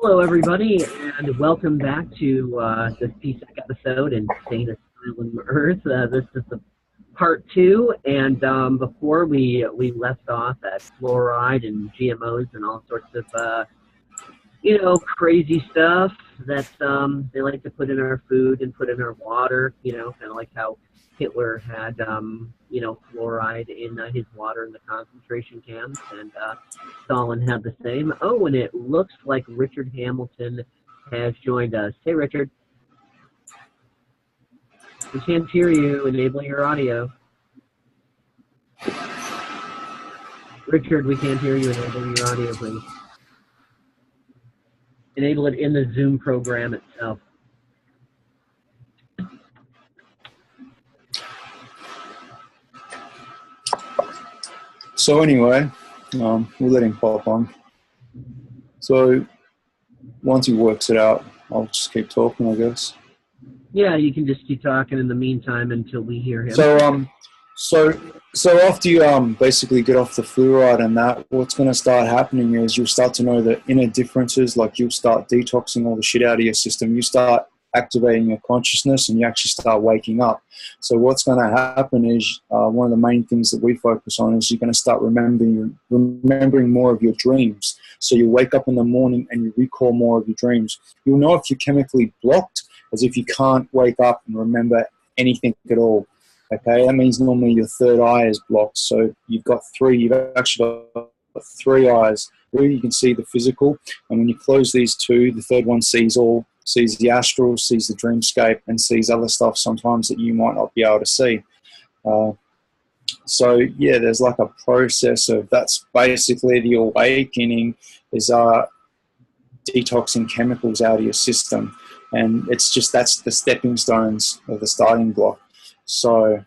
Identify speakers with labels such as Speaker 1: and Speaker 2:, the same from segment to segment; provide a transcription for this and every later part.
Speaker 1: Hello, everybody, and welcome back to this PSEC episode in Asylum Earth. This is the part 2, and before we left off at fluoride and GMOs and all sorts of crazy stuff that they like to put in our food and put in our water. Kind of like how Hitler had fluoride in his water in the concentration camps, and Stalin had the same. Oh, and it looks like Richard Hamilton has joined us. Hey, Richard. We can't hear you. Enable your audio. Richard, we can't hear you. Enable your audio, please. Enable it in the Zoom program itself.
Speaker 2: So anyway, we'll let him pop on. So once he works it out, I'll just keep talking, I guess.
Speaker 1: Yeah, you can just keep talking in the meantime until we hear him.
Speaker 2: So after you basically get off the fluoride and that, what's going to start happening is you'll start to know the inner differences. Like you'll start detoxing all the shit out of your system. You start activating your consciousness, and you actually start waking up. So what's going to happen is one of the main things that we focus on is you're going to start remembering more of your dreams. So you wake up in the morning and you recall more of your dreams. You'll know if you're chemically blocked, as if you can't wake up and remember anything at all. Okay, that means normally your third eye is blocked. So you've actually got 3 eyes. Where you can see the physical, and when you close these 2, the third one sees the astral, sees the dreamscape, and sees other stuff sometimes that you might not be able to see. So yeah, there's like a process of, that's basically the awakening, is detoxing chemicals out of your system, and it's just, that's the stepping stones of the starting block. So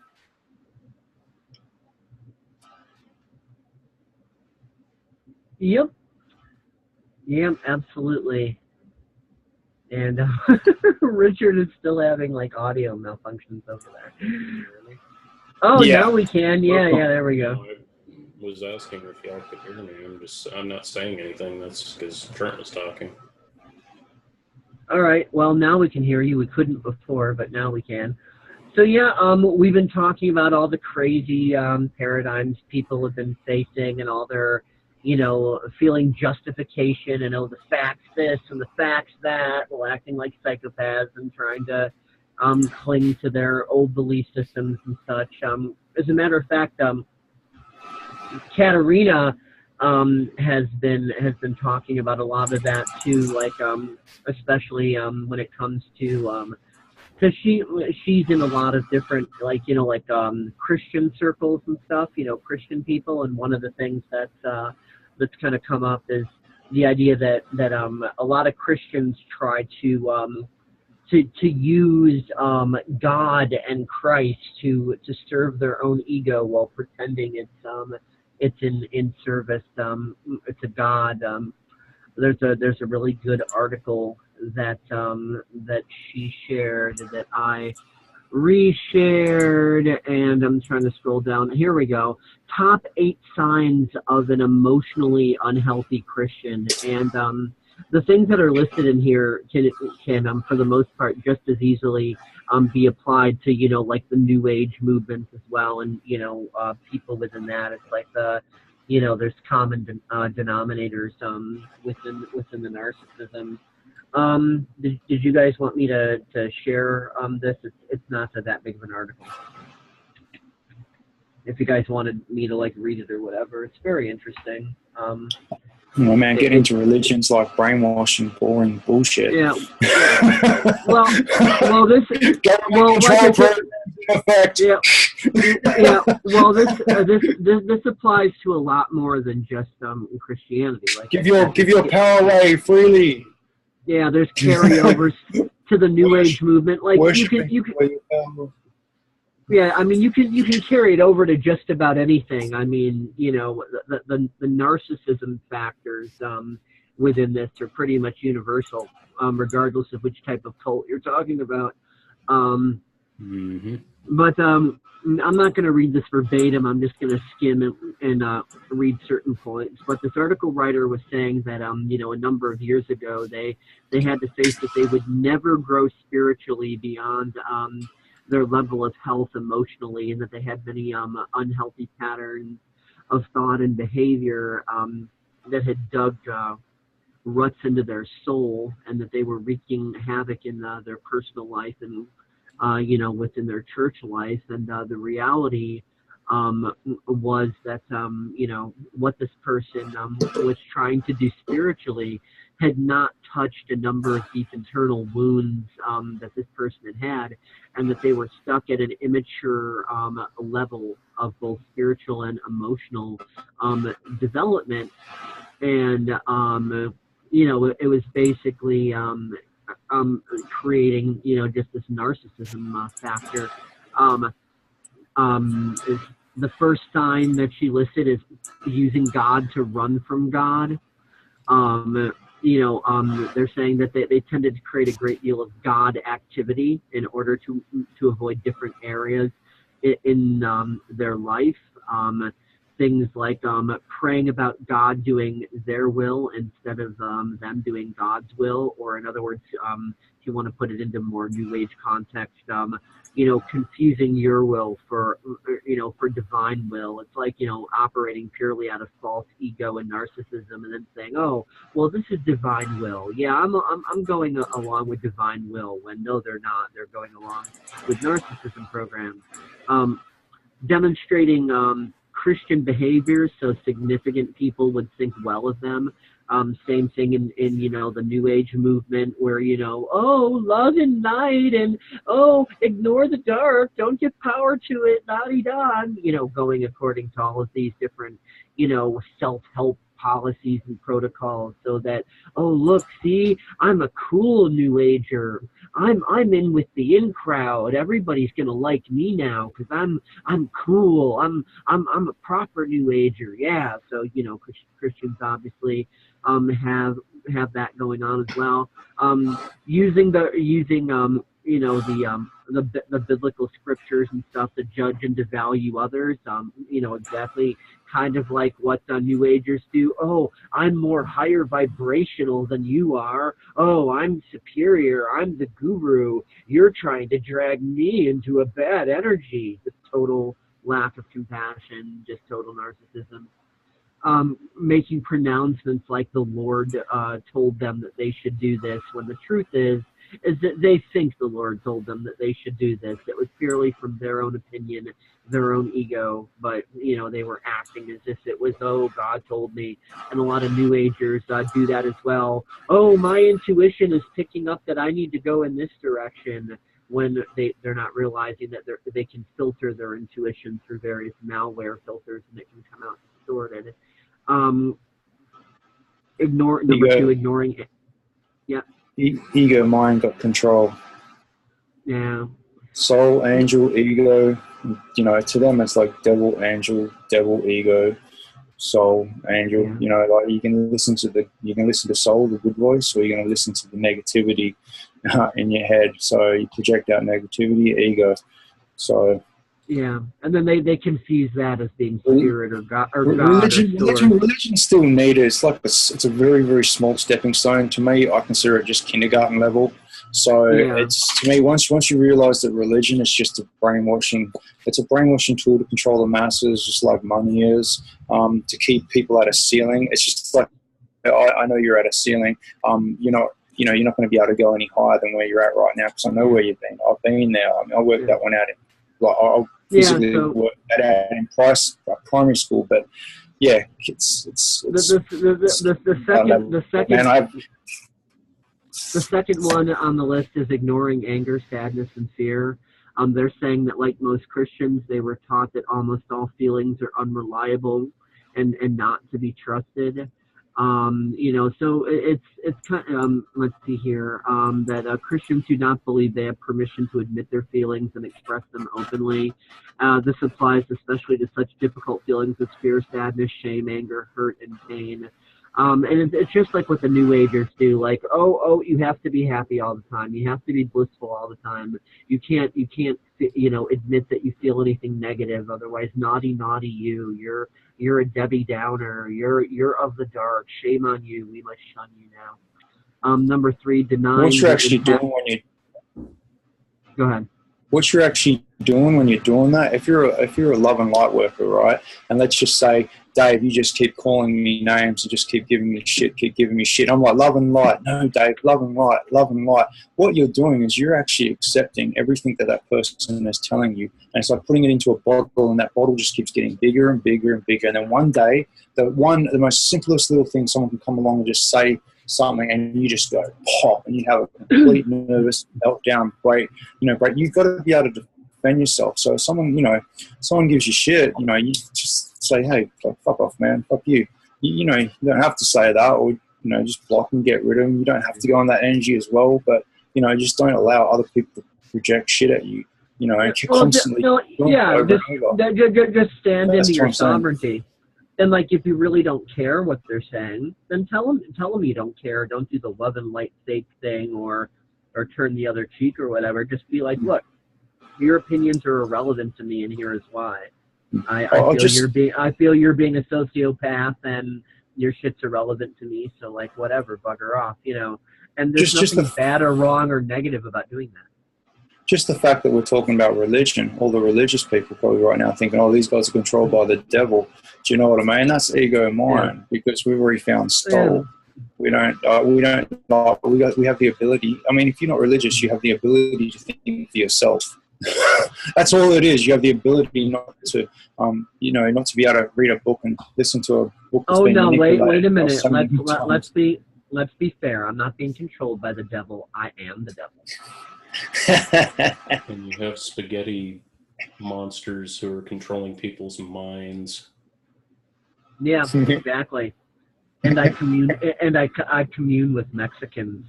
Speaker 1: Yep, absolutely. And Richard is still having like audio malfunctions over there. Oh, yeah. Now we can. Yeah, there we go.
Speaker 3: I was asking if y'all could hear me. I'm not saying anything. That's because Trent was talking.
Speaker 1: All right. Well, now we can hear you. We couldn't before, but now we can. So yeah, we've been talking about all the crazy paradigms people have been facing, and all their feeling justification, and the facts this and the facts that, while acting like psychopaths and trying to cling to their old belief systems and such. As a matter of fact, Katerina has been talking about a lot of that too, like especially when it comes to because she's in a lot of different Christian circles and stuff, Christian people, and one of the things that's kind of come up is the idea that a lot of Christians try to use God and Christ to serve their own ego while pretending it's in service to God. There's a really good article that she shared that I reshared, and I'm trying to scroll down. Here we go. Top 8 signs of an emotionally unhealthy Christian, and the things that are listed in here can for the most part just as easily be applied to like the New Age movement as well, and people within that. It's like there's common denominators within the narcissism. Did you guys want me to share this? It's not that big of an article. If you guys wanted me to read it or whatever, it's very interesting.
Speaker 2: Man, get into religions like brainwashing, boring bullshit.
Speaker 1: Yeah. well, this. Yeah. Well, this applies to a lot more than just Christianity.
Speaker 2: Give your power away freely.
Speaker 1: Yeah, there's carryovers to the New Age movement. You can. Yeah, I mean, you can carry it over to just about anything. I mean, the narcissism factors within this are pretty much universal, regardless of which type of cult you're talking about.
Speaker 3: Mm-hmm.
Speaker 1: But I'm not going to read this verbatim. I'm just going to skim and read certain points. But this article writer was saying that you know, a number of years ago they had to face that they would never grow spiritually beyond their level of health emotionally, and that they had many unhealthy patterns of thought and behavior that had dug ruts into their soul, and that they were wreaking havoc in their personal life and you know, within their church life. And the reality was that you know, what this person was trying to do spiritually had not touched a number of deep internal wounds that this person had, and that they were stuck at an immature level of both spiritual and emotional development. And you know, it was basically creating, you know, just this narcissism factor. Is the first sign that she listed is using God to run from God. You know, they're saying that they tended to create a great deal of God activity in order to avoid different areas in their life. Things like praying about God doing their will instead of them doing God's will, or in other words, if you want to put it into more New Age context, you know, confusing your will for, you know, for divine will. It's like, you know, operating purely out of false ego and narcissism, and then saying, oh, well, this is divine will. Yeah, I'm going along with divine will, when no, they're not. They're going along with narcissism programs. Demonstrating Christian behaviors, so significant people would think well of them. Same thing in you know, the New Age movement, where, you know, oh, love and light, and oh, ignore the dark, don't give power to it, la-di-da, you know, going according to all of these different, you know, self-help policies and protocols, so that, oh, look, see, I'm a cool New Ager, I'm in with the in crowd, everybody's gonna like me now because I'm cool, I'm a proper New Ager, yeah. So, you know, Christians obviously have that going on as well. Using you know, the biblical scriptures and stuff to judge and to value others. You know, exactly kind of like what New Agers do. Oh, I'm more higher vibrational than you are. Oh, I'm superior. I'm the guru. You're trying to drag me into a bad energy. Just total lack of compassion, just total narcissism. Making pronouncements like the Lord told them that they should do this, when the truth is that they think the Lord told them that they should do this. It was purely from their own opinion, their own ego, but, you know, they were acting as if it was, oh, God told me. And a lot of New Agers do that as well. Oh, my intuition is picking up that I need to go in this direction, when they're not realizing that they can filter their intuition through various malware filters, and it can come out distorted. Ignoring. Yeah.
Speaker 2: Ego, mind got control.
Speaker 1: Yeah.
Speaker 2: Soul, angel, ego. You know, to them it's like devil, angel, devil, ego, soul, angel.
Speaker 1: Yeah.
Speaker 2: You know, like you can listen to soul, the good voice, or you're going to listen to the negativity in your head. So you project out negativity, ego. So
Speaker 1: yeah, and then they confuse that as being spirit or God or
Speaker 2: religion.
Speaker 1: God or source.
Speaker 2: Religion still needed. It's like it's a very, very small stepping stone. To me, I consider it just kindergarten level. So it's, to me, once you realise that religion is just a brainwashing, it's a brainwashing tool to control the masses, just like money is, to keep people at a ceiling. It's just like, I know you're at a ceiling. You're not going to be able to go any higher than where you're at right now, because I know where you've been. I've been there. I mean, I worked that one out in, like, I physically worked that out in primary school, but yeah, it's
Speaker 1: the second one on the list is ignoring anger, sadness, and fear. They're saying that, like most Christians, they were taught that almost all feelings are unreliable and not to be trusted. You know, so it's kind of, let's see here, that Christians do not believe they have permission to admit their feelings and express them openly. This applies especially to such difficult feelings as fear, sadness, shame, anger, hurt, and pain. And it's just like what the New Agers do. Like, oh, you have to be happy all the time. You have to be blissful all the time. You can't, admit that you feel anything negative. Otherwise, naughty you. You're a Debbie Downer. You're of the dark. Shame on you. We must shun you now. Number 3, denying.
Speaker 2: What you're actually doing when you.
Speaker 1: Go ahead.
Speaker 2: What you're actually doing when you're doing that, if you're a love and light worker, right? And let's just say, Dave, you just keep calling me names and just keep giving me shit. I'm like, love and light. No, Dave, love and light, love and light. What you're doing is you're actually accepting everything that person is telling you. And it's like putting it into a bottle, and that bottle just keeps getting bigger and bigger and bigger. And then one day, the most simplest little thing, someone can come along and just say something, and you just go pop, and you have a complete nervous meltdown. Break. You've got to be able to defend yourself. So if someone gives you shit, you just say, hey, fuck off, man, fuck you. You don't have to say that, or just block and get rid of them. You don't have to go on that energy as well, but just don't allow other people to project shit at you. Constantly.
Speaker 1: Just stand into your sovereignty. And like, if you really don't care what they're saying, then tell them you don't care. Don't do the love and light fake thing, or turn the other cheek or whatever. Just be like, look, your opinions are irrelevant to me, and here is why. I feel you're being a sociopath, and your shit's irrelevant to me. So like, whatever, bugger off, And there's nothing bad or wrong or negative about doing that.
Speaker 2: Just the fact that we're talking about religion, all the religious people probably right now thinking, oh, these guys are controlled by the devil. Do you know what I mean? That's ego mind, because we've already found soul. Yeah. We have the ability. I mean, if you're not religious, you have the ability to think for yourself. That's all it is. You have the ability not to be able to read a book and listen to a book.
Speaker 1: Oh no! Wait a minute. Let's be fair. I'm not being controlled by the devil. I am the devil.
Speaker 3: And you have spaghetti monsters who are controlling people's minds.
Speaker 1: Yeah, exactly. And I commune with Mexicans.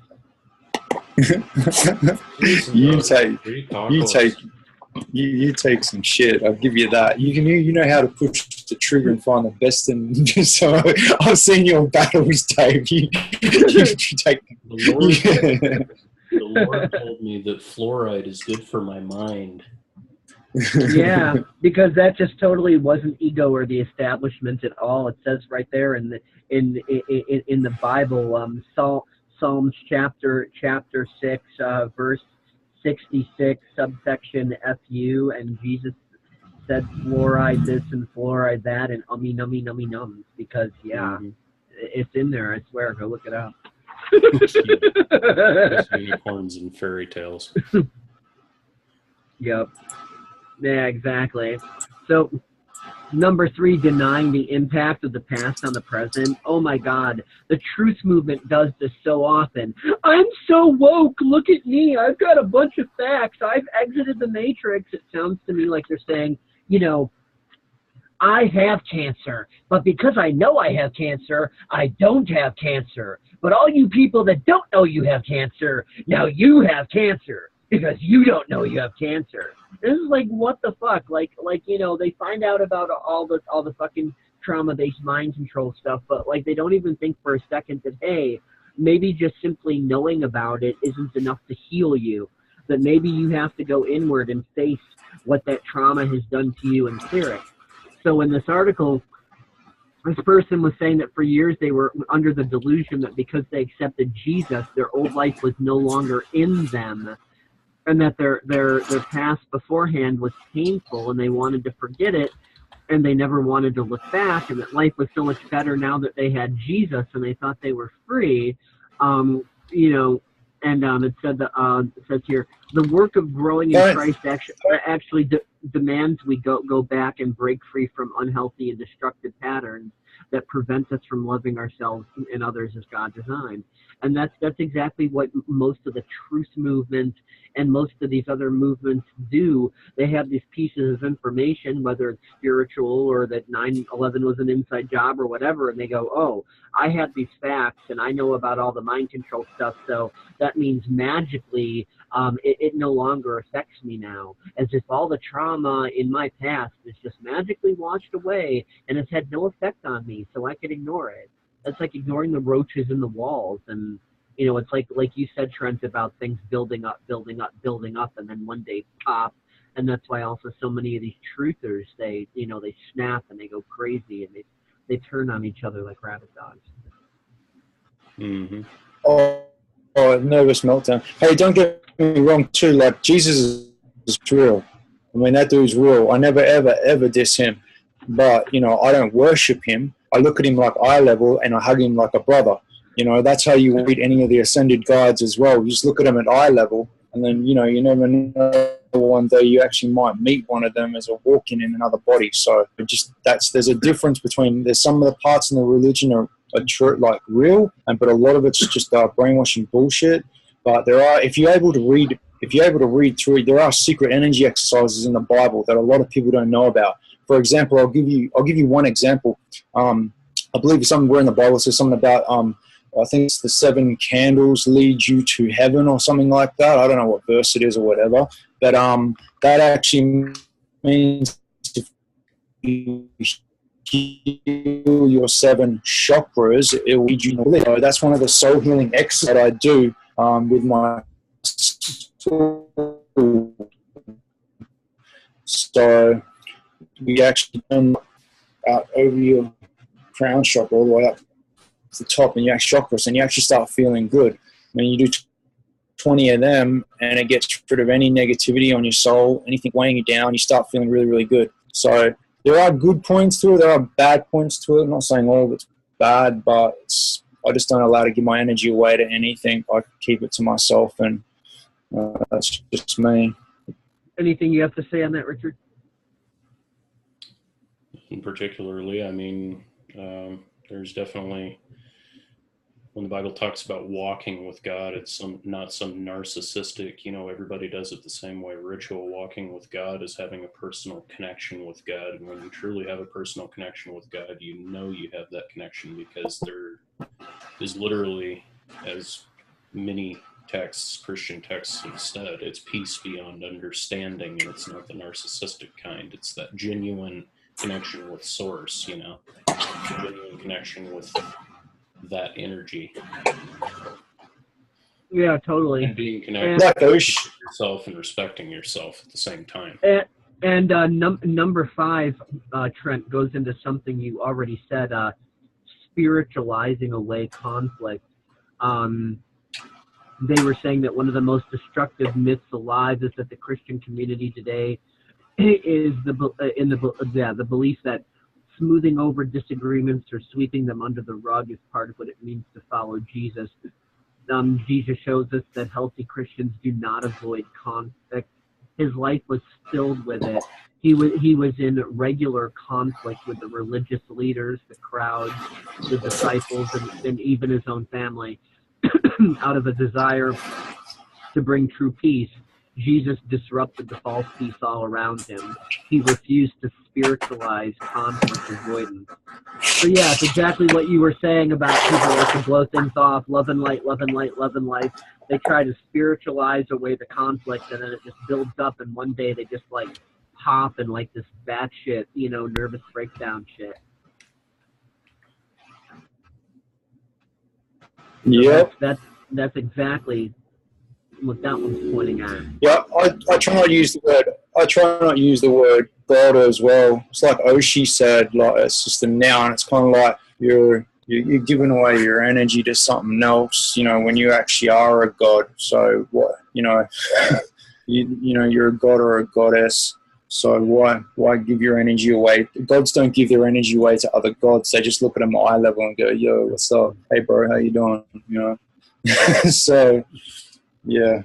Speaker 2: You take some shit. I'll give you that. You know how to push the trigger and find the best. And so I've seen you in battles, Dave. You take.
Speaker 3: The Lord told me that fluoride is good for my mind.
Speaker 1: Yeah, because that just totally wasn't ego or the establishment at all. It says right there in the Bible, Psalms chapter 6, verse 66, subsection FU, and Jesus said fluoride this and fluoride that, and nums, because it's in there. I swear, go look it up.
Speaker 3: Unicorns and fairy tales.
Speaker 1: Yep. Yeah, exactly. So, number 3, denying the impact of the past on the present. Oh my God, the truth movement does this so often. I'm so woke. Look at me. I've got a bunch of facts. I've exited the matrix. It sounds to me like they're saying, I have cancer, but because I know I have cancer, I don't have cancer. But all you people that don't know you have cancer, now you have cancer because you don't know you have cancer. This is like, what the fuck? Like they find out about all the fucking trauma-based mind control stuff, but like they don't even think for a second that, hey, maybe just simply knowing about it isn't enough to heal you. That maybe you have to go inward and face what that trauma has done to you and clear it. So in this article, this person was saying that for years they were under the delusion that because they accepted Jesus, their old life was no longer in them, and that their past beforehand was painful, and they wanted to forget it, and they never wanted to look back, and that life was so much better now that they had Jesus, and they thought they were free. It says here, the work of growing in Christ actually demands we go back and break free from unhealthy and destructive patterns that prevent us from loving ourselves and others as God designed. And that's exactly what most of the truth movement and most of these other movements do. They have these pieces of information, whether it's spiritual or that 9/11 was an inside job or whatever, and they go, oh, I have these facts and I know about all the mind control stuff, so that means magically it no longer affects me now, as if all the trauma in my past is just magically washed away and it's had no effect on me, so I can ignore it. That's like ignoring the roaches in the walls. And it's like you said, Trent, about things building up, and then one day pop. And that's why also so many of these truthers, they snap and they go crazy, and they turn on each other like rabid dogs.
Speaker 3: Mm-hmm.
Speaker 2: Nervous meltdown. Hey, don't get me wrong too, like Jesus is real. I mean, that dude's real. I never ever diss him, but I don't worship him. I look at him like eye level, and I hug him like a brother. That's how you read any of the ascended guides as well. You just look at them at eye level, and then you never know, one day you actually might meet one of them as a walking in another body. So there's a difference between, there's some of the parts in the religion are true, like real, but a lot of it's just brainwashing bullshit. But there are, if you're able to read through it, there are secret energy exercises in the Bible that a lot of people don't know about. For example, I'll give you one example. I believe somewhere in the Bible says something about I think it's the 7 candles lead you to heaven or something like that. I don't know what verse it is or whatever, but that actually means if you heal your 7 chakras, it will lead you to live. So that's one of the soul healing exercises that I do with my soul. So we actually turn out over your crown chakra all the way up to the top, and you actually chakras, and you actually start feeling good. When you do 20 of them, and it gets rid of any negativity on your soul, anything weighing you down, you start feeling really, really good. So there are good points to it, there are bad points to it. I'm not saying all of it's bad, but I just don't allow to give my energy away to anything. I keep it to myself, and that's just me.
Speaker 1: Anything you have to say on that, Richard?
Speaker 3: Particularly, I mean, there's definitely, when the Bible talks about walking with God, it's not some narcissistic, everybody does it the same way. Ritual walking with God is having a personal connection with God. And when you truly have a personal connection with God, you have that connection, because there is literally, as many texts, Christian texts have said, it's peace beyond understanding, and it's not the narcissistic kind. It's that genuine connection with source, genuine connection with that energy.
Speaker 1: Yeah, totally.
Speaker 3: And being connected with yourself and respecting yourself at the same time.
Speaker 1: And number 5, Trent, goes into something you already said, spiritualizing away conflict. They were saying that one of the most destructive myths alive is that the Christian community today is the belief that smoothing over disagreements or sweeping them under the rug is part of what it means to follow Jesus. Jesus shows us that healthy Christians do not avoid conflict. His life was filled with it. He was in regular conflict with the religious leaders, the crowds, the disciples, and even his own family. Out of a desire to bring true peace, Jesus disrupted the false peace all around him. He refused to spiritualize conflict avoidance. So yeah, it's exactly what you were saying about people like to blow things off, love and light, love and light, love and light. They try to spiritualize away the conflict, and then it just builds up, and one day they just like pop and like this batshit, nervous breakdown shit.
Speaker 2: Yeah,
Speaker 1: that's exactly what that one's pointing at.
Speaker 2: Yeah, I try not to use the word. I try not to use the word God as well. It's like Oshi said, like it's just a noun. It's kind of like you're giving away your energy to something else. When you actually are a god. So what? You're a god or a goddess. So why give your energy away? Gods don't give their energy away to other gods. They just look at them at eye level and go, "Yo, what's up? Hey, bro, how you doing?" So, yeah.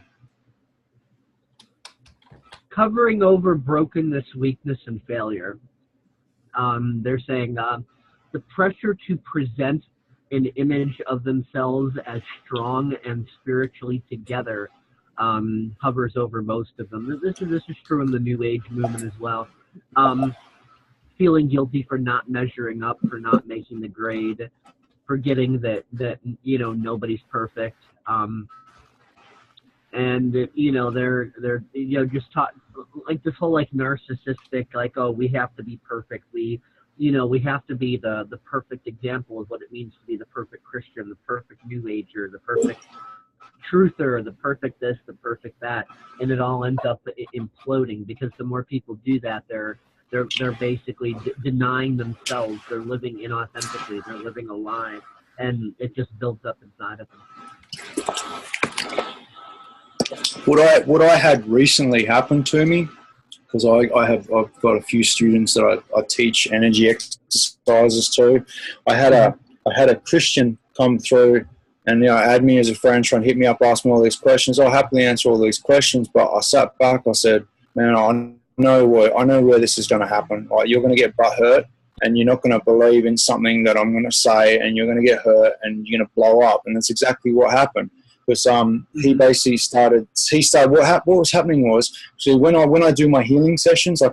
Speaker 1: Covering over brokenness, weakness, and failure. They're saying the pressure to present an image of themselves as strong and spiritually together hovers over most of them. This is true in the New Age movement as well. Feeling guilty for not measuring up, for not making the grade, forgetting that nobody's perfect. And they're just taught like this whole like narcissistic, like, oh, we have to be perfect, we we have to be the perfect example of what it means to be the perfect Christian, the perfect New Ager, the perfect truther, the perfect this, the perfect that, and it all ends up imploding, because the more people do that, they're basically denying themselves. They're living inauthentically. They're living a lie, and it just builds up inside of them.
Speaker 2: What I had recently happen to me, because I've got a few students that I teach energy exercises to. I had a Christian come through and add me as a friend, try and hit me up, ask me all these questions. I'll happily answer all these questions, but I sat back. I said, man, I know where this is going to happen. Like, you're going to get butt hurt, and you're not going to believe in something that I'm going to say, and you're going to get hurt, and you're going to blow up. And that's exactly what happened. Because he basically started. What was happening was, so when I do my healing sessions, I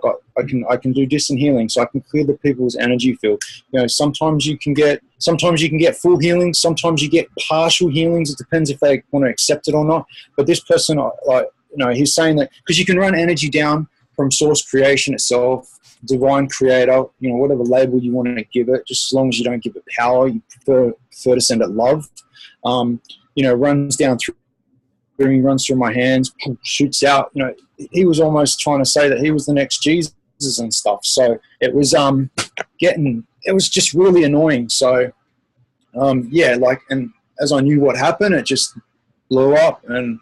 Speaker 2: can do distant healing, so I can clear the people's energy field. Sometimes you can get full healings, sometimes you get partial healings. It depends if they want to accept it or not. But this person, he's saying that because you can run energy down from source creation itself, divine creator, whatever label you want to give it, just as long as you don't give it power. You prefer to send it love. Runs down through me, runs through my hands, shoots out. He was almost trying to say that he was the next Jesus and stuff. So it was it was just really annoying. So and as I knew what happened, it just blew up, and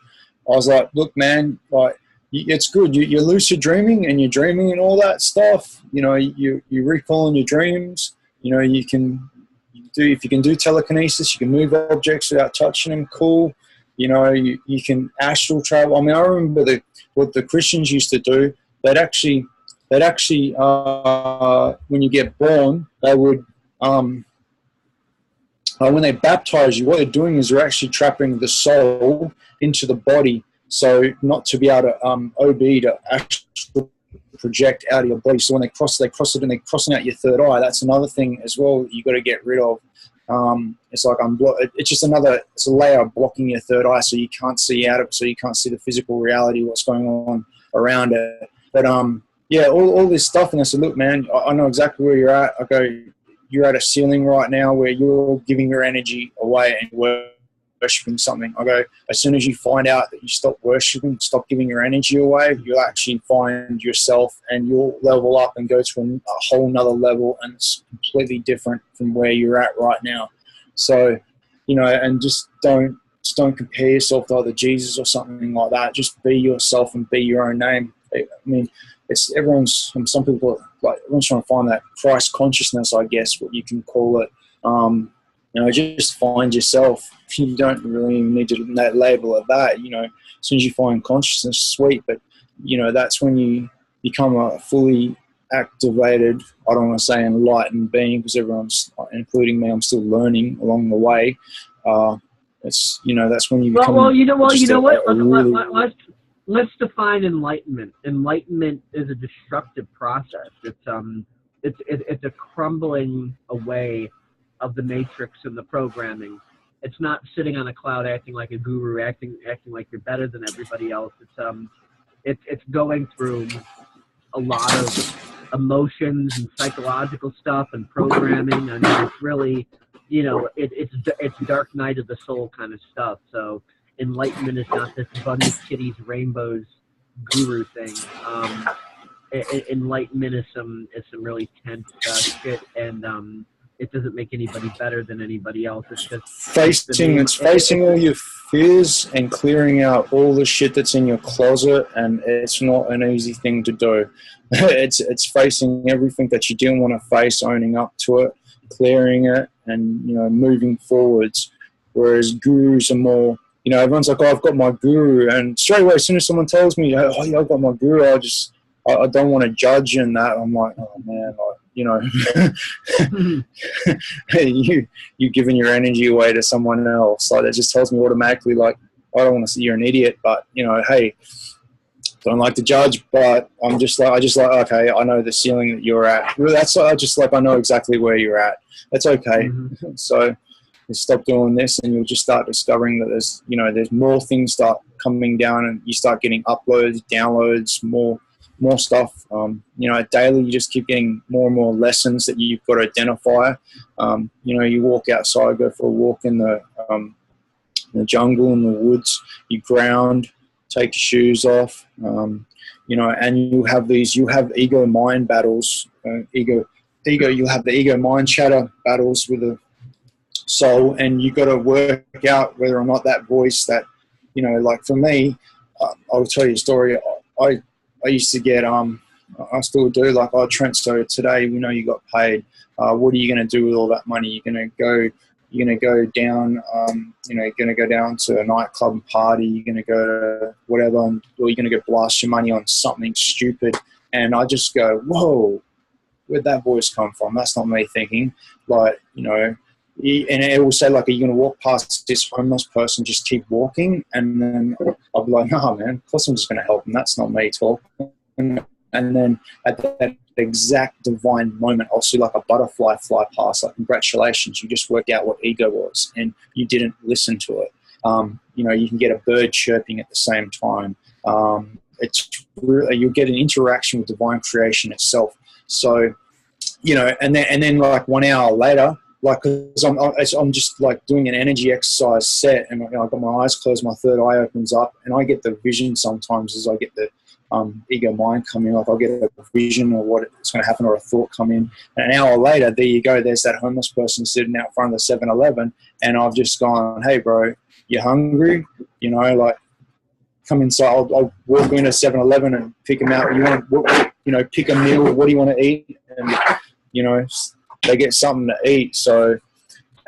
Speaker 2: I was like, look, man, like, it's good. You're lucid dreaming, and you're dreaming and all that stuff. You recalling your dreams. If you can do telekinesis, you can move objects without touching them. Cool. You can astral travel. I mean, I remember what the Christians used to do. They'd actually when you get born, they would when they baptize you, what they're doing is they're actually trapping the soul into the body, so not to be able to OB to actually project out of your body. So when they cross it, and they're crossing out your third eye. That's another thing as well you got to get rid of. It's like it's just it's a layer blocking your third eye, so you can't see out of it, so you can't see the physical reality, what's going on around it. But all this stuff. And I said, look, man, I know exactly where you're at. I go, you're at a ceiling right now where you're giving your energy away and worshipping something. I go, as soon as you find out that you stop worshipping, stop giving your energy away, you'll actually find yourself, and you'll level up and go to a whole nother level, and it's completely different from where you're at right now. So, and just don't compare yourself to other Jesus or something like that. Just be yourself and be your own name. I mean, some people, like, everyone's trying to find that Christ consciousness, I guess, what you can call it. Just find yourself. You don't really need to label it that. As soon as you find consciousness, sweet. But that's when you become a fully activated, I don't want to say enlightened being, because everyone's, including me, I'm still learning along the way. That's when you become.
Speaker 1: Let's define enlightenment. Enlightenment is a destructive process. It's a crumbling away of the matrix and the programming. It's not sitting on a cloud acting like a guru, acting like you're better than everybody else. It's going through a lot of emotions and psychological stuff and programming. I mean, it's really, it's dark night of the soul kind of stuff. So enlightenment is not this bunnies, kitties, rainbows guru thing. Enlightenment is some really tense shit, and it doesn't make anybody better than anybody else. It's just facing all your fears and clearing out all the shit that's in your closet, and it's not an easy thing to do. It's facing everything that you didn't want to face, owning up to it, clearing it, and moving forwards. Whereas gurus are more, everyone's like, oh, I've got my guru, and straight away, as soon as someone tells me, oh yeah, I've got my guru, I don't want to judge in that. I'm like, oh man, you giving your energy away to someone else. Like, that just tells me automatically, like, I don't want to say you're an idiot, but hey, don't like to judge, but I just like, okay, I know the ceiling that you're at. That's I know exactly where you're at. That's okay. Mm-hmm. So you stop doing this, and you'll just start discovering that there's more things start coming down, and you start getting uploads, downloads, more
Speaker 2: more stuff. You know, daily you just keep getting more and more lessons that you've got to identify. You know, you walk outside, go for a walk in the jungle, in the woods, you ground, take your shoes off, you know, and you have ego mind battles, you'll have the ego mind chatter battles with the soul, and you got to work out whether or not that voice that, you know, like for me, I'll tell you a story. I used to get, I still do, like, oh, Trent, so today, you know, you got paid. What are you going to do with all that money? You're going to go down, you know, you're going to go down to a nightclub and party. You're going to go to whatever, or you're going to go blast your money on something stupid. And I just go, whoa, where'd that voice come from? That's not me thinking. Like, you know, and it will say, like, are you going to walk past this homeless person, just keep walking? And then I'll be like, no, man, of course I'm just going to help them. That's not me talking. And then at that exact divine moment, I'll see like a butterfly fly past, like, congratulations, you just worked out what ego was and you didn't listen to it. You know, you can get a bird chirping at the same time. It's really, you'll get an interaction with divine creation itself. So, you know, and then like 1 hour later, like, cause I'm just like doing an energy exercise set, and I've got my eyes closed, my third eye opens up, and I get the vision sometimes as I get the ego mind come in. Like, I'll get a vision or what's going to happen, or a thought come in, and an hour later, there you go, there's that homeless person sitting out front of the 7-Eleven, and I've just gone, hey bro, you hungry? You know, like, come inside. I'll walk into 7-Eleven and pick them out. You know, pick a meal. What do you want to eat? And, you know, they get something to eat. So,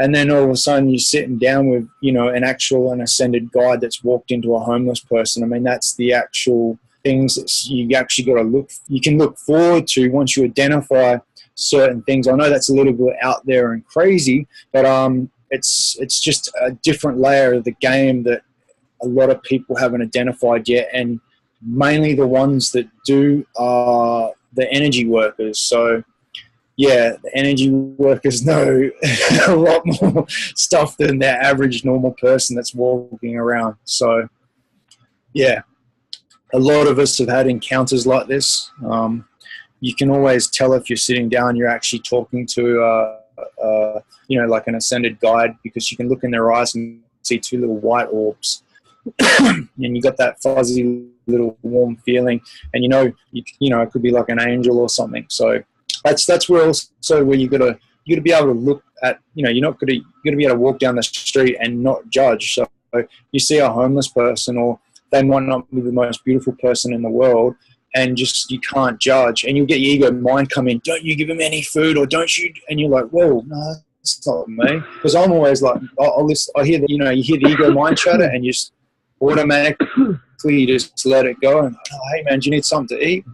Speaker 2: and then all of a sudden you're sitting down with, you know, an ascended guide that's walked into a homeless person. I mean, that's the actual things that you actually got to you can look forward to once you identify certain things. I know that's a little bit out there and crazy, but it's just a different layer of the game that a lot of people haven't identified yet, and mainly the ones that do are the energy workers. So yeah, the energy workers know a lot more stuff than the average normal person that's walking around. So yeah, a lot of us have had encounters like this. You can always tell if you're sitting down, you're actually talking to you know, like an ascended guide, because you can look in their eyes and see two little white orbs. And you got that fuzzy little warm feeling, and you know it could be like an angel or something. So that's where also where you gotta be able to look at, you know, you're gonna be able to walk down the street and not judge. So you see a homeless person, or they might not be the most beautiful person in the world, and just you can't judge, and you'll get your ego mind come in. Don't you give them any food, or don't you? And you're like, whoa, no, that's not me. Because I'm always like, I hear that, you know, you hear the ego mind chatter, and you just automatically just let it go. And, oh, hey man, do you need something to eat?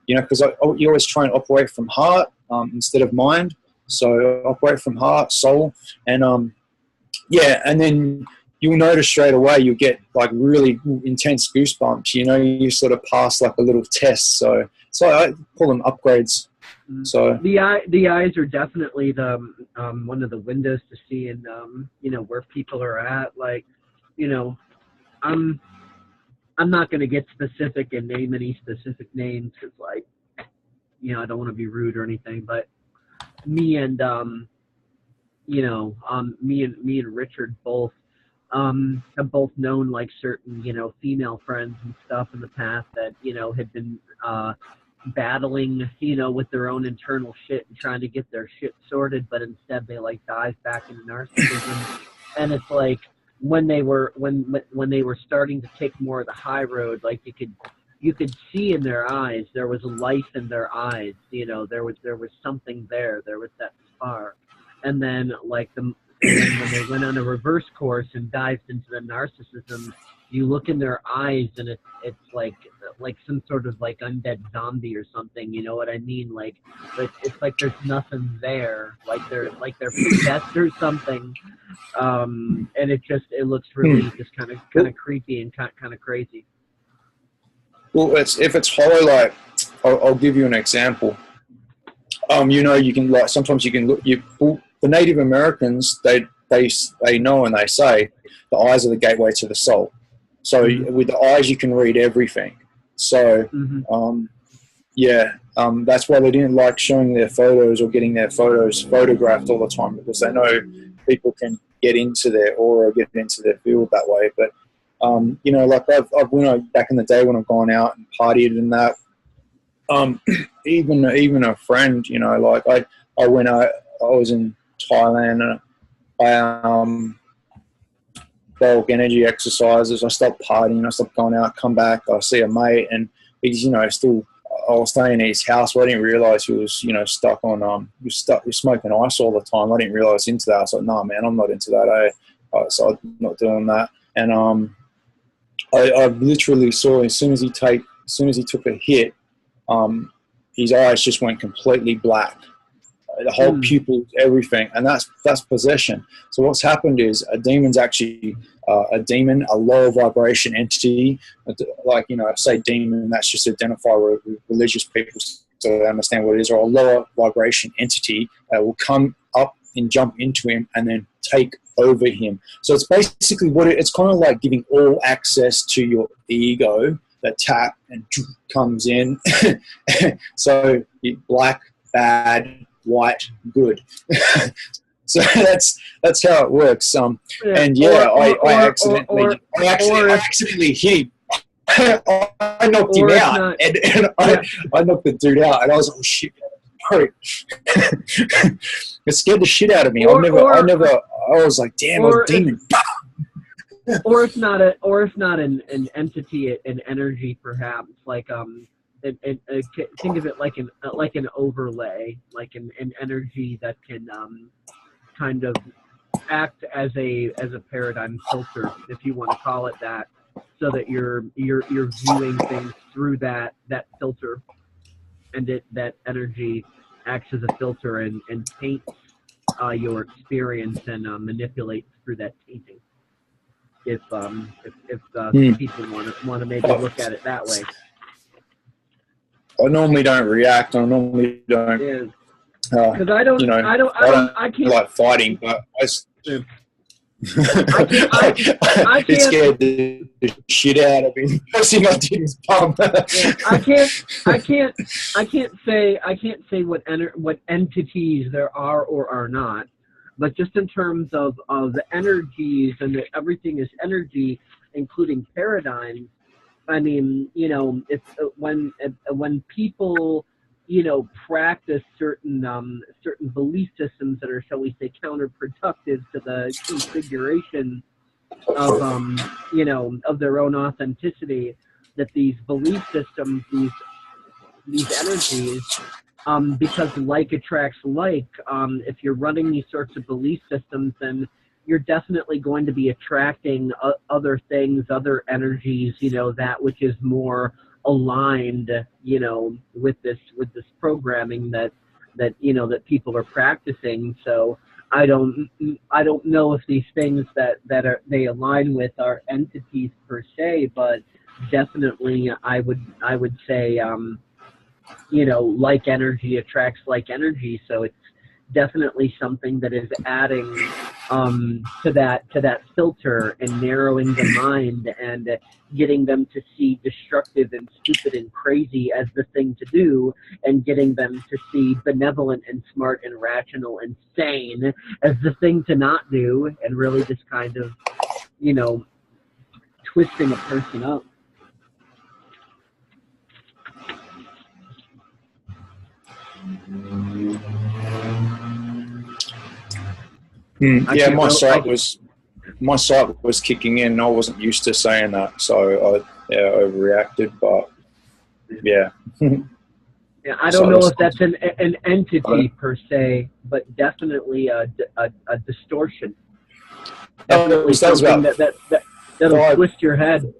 Speaker 2: You know, because you always try and operate from heart instead of mind. So operate from heart, soul, and yeah, and then you'll notice straight away you'll get like really intense goosebumps. You know, you sort of pass like a little test. So I call them upgrades. So
Speaker 1: the eyes are definitely the one of the windows to see, and you know, where people are at. Like, you know, I'm not going to get specific and name any specific names, because, like, you know, I don't want to be rude or anything, but me and you know, me and Richard both have both known, like, certain, you know, female friends and stuff in the past that, you know, had been battling, you know, with their own internal shit and trying to get their shit sorted, but instead they, like, dive back into narcissism. And it's like, when they were starting to take more of the high road, like, you could see in their eyes, there was life in their eyes, you know, there was something there was that spark. And then, like, when they went on a reverse course and dived into the narcissism, you look in their eyes and it's like some sort of like undead zombie or something, you know what I mean? Like it's like there's nothing there, like they're possessed or something. And it looks really just kind of creepy and kind of crazy.
Speaker 2: Well, if it's hollow, like, I'll give you an example. You know, you can, like, sometimes you can look. The Native Americans, they know, and they say the eyes are the gateway to the soul. So with the eyes, you can read everything. So Yeah, that's why they didn't like showing their photos or getting their photos photographed all the time, because they know people can get into their aura, get into their field that way. But you know, like I've back in the day when I've gone out and partied and that, even a friend, you know, like I was in Thailand and I bulk energy exercises. I stopped partying, I stopped going out, come back, I see a mate, and he's, you know, still, I was staying at his house, but I didn't realise he was, you know, stuck on, he was smoking ice all the time. I didn't realise into that. I was like, nah, man, I'm not into that, so I'm not doing that. And I literally saw, as soon as he took a hit, his eyes just went completely black. The whole pupil, everything, and that's possession. So what's happened is a demon's actually a demon, a low vibration entity. Like, you know, say demon, that's just identify with religious people so they understand what it is, or a lower vibration entity that will come up and jump into him and then take over him. So it's basically it's kind of like giving all access to your ego. That tap and comes in. So black, bad, white, good. So that's how it works. And yeah, I accidentally hit him. I knocked him out, and I knocked the dude out, and I was like, oh shit, sorry. It scared the shit out of me. I was like, damn, I was a demon.
Speaker 1: Or if not an entity, an energy, perhaps, like think of it like an overlay, like an energy that can kind of act as a paradigm filter, if you want to call it that, so that you're viewing things through that filter, and that energy acts as a filter and taints your experience and manipulates through that tainting. If people want to maybe look at it that way.
Speaker 2: I normally don't react. I normally don't.
Speaker 1: Because I can't
Speaker 2: like fighting, but
Speaker 1: I can't.
Speaker 2: It scared the shit out of me. First thing I did was pump.
Speaker 1: I can't say what entities there are or are not. But just in terms of the energies, and that everything is energy, including paradigms. I mean, you know, it's when people, you know, practice certain belief systems that are, shall we say, counterproductive to the configuration of you know, of their own authenticity, that these belief systems, these energies. Because like attracts like, if you're running these sorts of belief systems, then you're definitely going to be attracting other things, other energies, you know, that which is more aligned, you know, with this programming that you know, that people are practicing. So I don't know if these things that they align with are entities per se, but definitely I would say, you know, like energy attracts like energy. So it's definitely something that is adding to that filter and narrowing the mind and getting them to see destructive and stupid and crazy as the thing to do, and getting them to see benevolent and smart and rational and sane as the thing to not do, and really just kind of, you know, twisting a person up.
Speaker 2: Yeah, my sight was kicking in. I wasn't used to saying that, so I overreacted. But yeah,
Speaker 1: yeah, I don't know if that's an entity per se, but definitely a distortion. Definitely something that'll twist your head.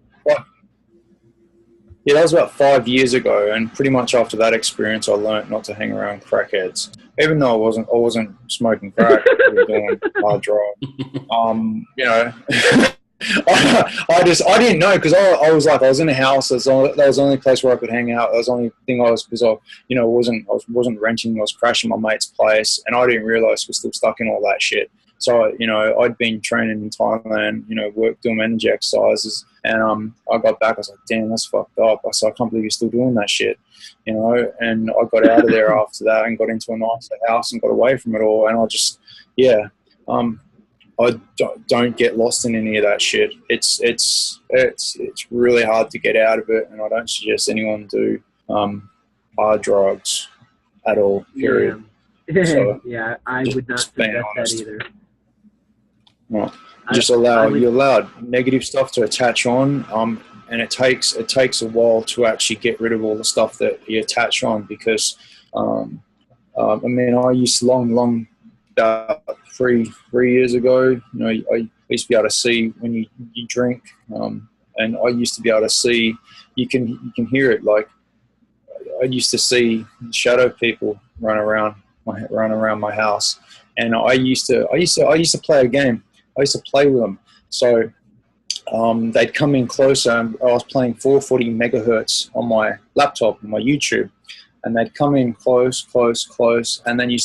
Speaker 2: Yeah, that was about 5 years ago, and pretty much after that experience, I learned not to hang around crackheads. Even though I wasn't smoking crack, I was doing hard drugs. You know, I didn't know, because I was in a house. That was the only place where I could hang out. That was the only thing because I wasn't renting. I was crashing my mate's place, and I didn't realize we're still stuck in all that shit. So, you know, I'd been training in Thailand, you know, doing energy exercises, and I got back, I was like, damn, that's fucked up. I said, I can't believe you're still doing that shit, you know, and I got out of there after that and got into a nicer house and got away from it all, and I just, yeah, I don't get lost in any of that shit. It's really hard to get out of it, and I don't suggest anyone do hard drugs at all, period.
Speaker 1: Yeah,
Speaker 2: So,
Speaker 1: yeah, I would not suggest that either.
Speaker 2: Well, just you allowed negative stuff to attach on, and it takes a while to actually get rid of all the stuff that you attach on, because I mean, I used to long about 3 years ago, you know, I used to be able to see when you drink, and I used to be able to see, you can hear it, like I used to see shadow people run around my house, and I used to play a game. I used to play with them. So they'd come in closer, and I was playing 440 megahertz on my laptop, on my YouTube, and they'd come in close, and then you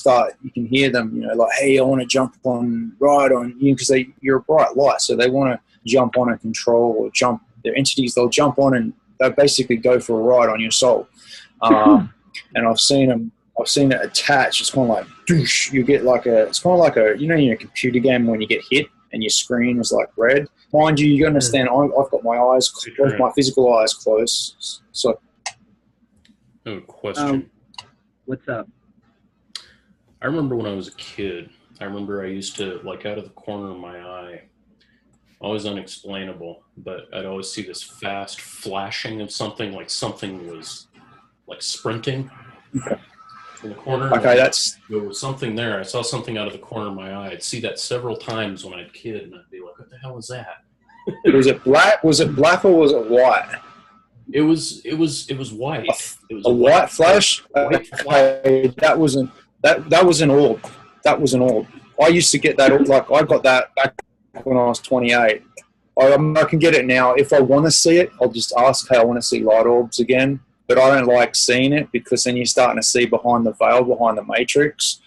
Speaker 2: can hear them, you know, like, hey, I want to jump right on you, because you're a bright light, so they want to jump on and control, or jump, they're entities, they'll jump on and they basically go for a ride on your soul. And I've seen it attach. It's kind of like, doosh, you get like it's kind of like you know, in a computer game when you get hit and your screen is like red. Mind you, you understand, I've got my eyes, both my physical eyes closed. So,
Speaker 3: oh, question.
Speaker 1: What's up?
Speaker 3: I remember when I was a kid, I used to, like, out of the corner of my eye, always unexplainable, but I'd always see this fast flashing of something, like something was like sprinting in the corner.
Speaker 2: Okay,
Speaker 3: there was something there. I saw something out of the corner of my eye. I'd see that several times when I'd kid, and I'd be like, what the hell is that?
Speaker 2: Was it black? Was it black or was it white?
Speaker 3: It was white. It was
Speaker 2: a white flash?
Speaker 3: White flash.
Speaker 2: Okay, that was an orb. That was an orb. I used to get that, like, I got that back when I was 28. I can get it now. If I want to see it, I'll just ask, hey, I want to see light orbs again. But I don't like seeing it, because then you're starting to see behind the veil, behind the matrix.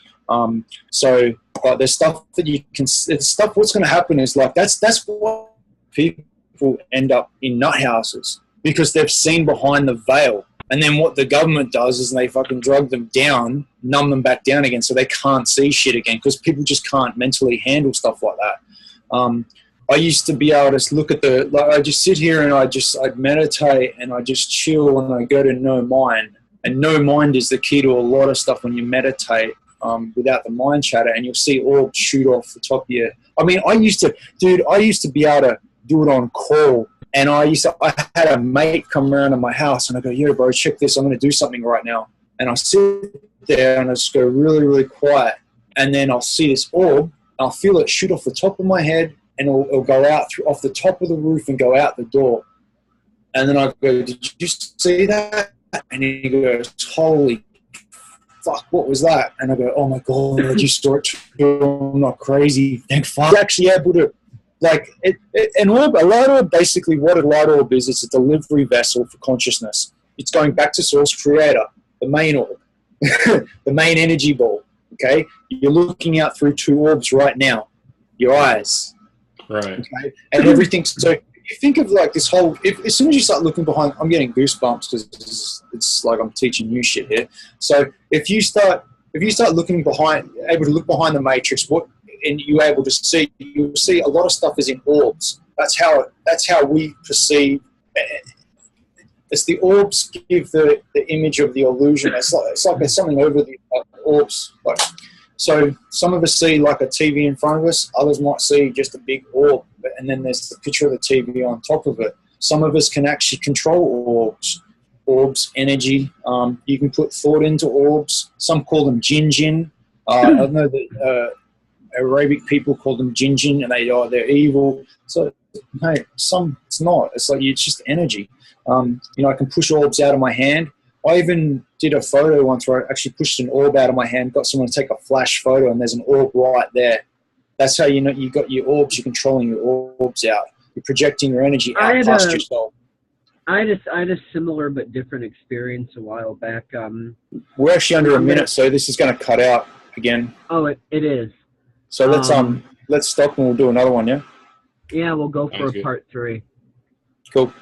Speaker 2: So there's stuff that you can, it's stuff, what's going to happen is, like, that's what people end up in nut houses, because they've seen behind the veil. And then what the government does is they fucking drug them down, numb them back down again, so they can't see shit again, because people just can't mentally handle stuff like that. I used to be able to look at I just sit here and I'd meditate and I just chill, and I go to no mind. And no mind is the key to a lot of stuff when you meditate, without the mind chatter, and you'll see orbs shoot off the top of you. I mean, I used to be able to do it on call, and I had a mate come around to my house, and I go, yeah, bro, check this, I'm going to do something right now. And I sit there and I just go really, really quiet, and then I'll see this orb, and I'll feel it shoot off the top of my head, and it'll go out off the top of the roof and go out the door. And then I go, did you see that? And he goes, holy fuck, what was that? And I go, oh my God, I just saw it too. I'm not crazy. Thank fuck. I'm actually able to, like, a light orb, basically what a light orb is, it's a delivery vessel for consciousness. It's going back to source creator, the main orb, the main energy ball, okay? You're looking out through two orbs right now, your eyes.
Speaker 3: Right.
Speaker 2: Okay? And everything. So you think of, like, this whole, as soon as you start looking behind, I'm getting goosebumps because it's like I'm teaching you shit here. So if you start looking behind, able to look behind the matrix, and you're able to see, you'll see a lot of stuff is in orbs. That's how we perceive. It's the orbs give the image of the illusion. It's like there's something over the orbs. Like, so some of us see like a TV in front of us. Others might see just a big orb, and then there's the picture of the TV on top of it. Some of us can actually control orbs, energy. You can put thought into orbs. Some call them jin. I know that Arabic people call them jin, and they're evil. So hey, it's not. It's like it's just energy. I can push orbs out of my hand. I even did a photo once where I actually pushed an orb out of my hand, got someone to take a flash photo, and there's an orb right there. That's how you know you got your orbs. You're controlling your orbs out. You're projecting your energy out past yourself.
Speaker 1: I had a similar but different experience a while back.
Speaker 2: We're actually under a minute, so this is going to cut out again.
Speaker 1: Oh, it is.
Speaker 2: So let's let's stop and we'll do another one. Yeah.
Speaker 1: Yeah, we'll go for
Speaker 3: Sounds
Speaker 1: a
Speaker 3: good.
Speaker 1: part 3.
Speaker 2: Cool.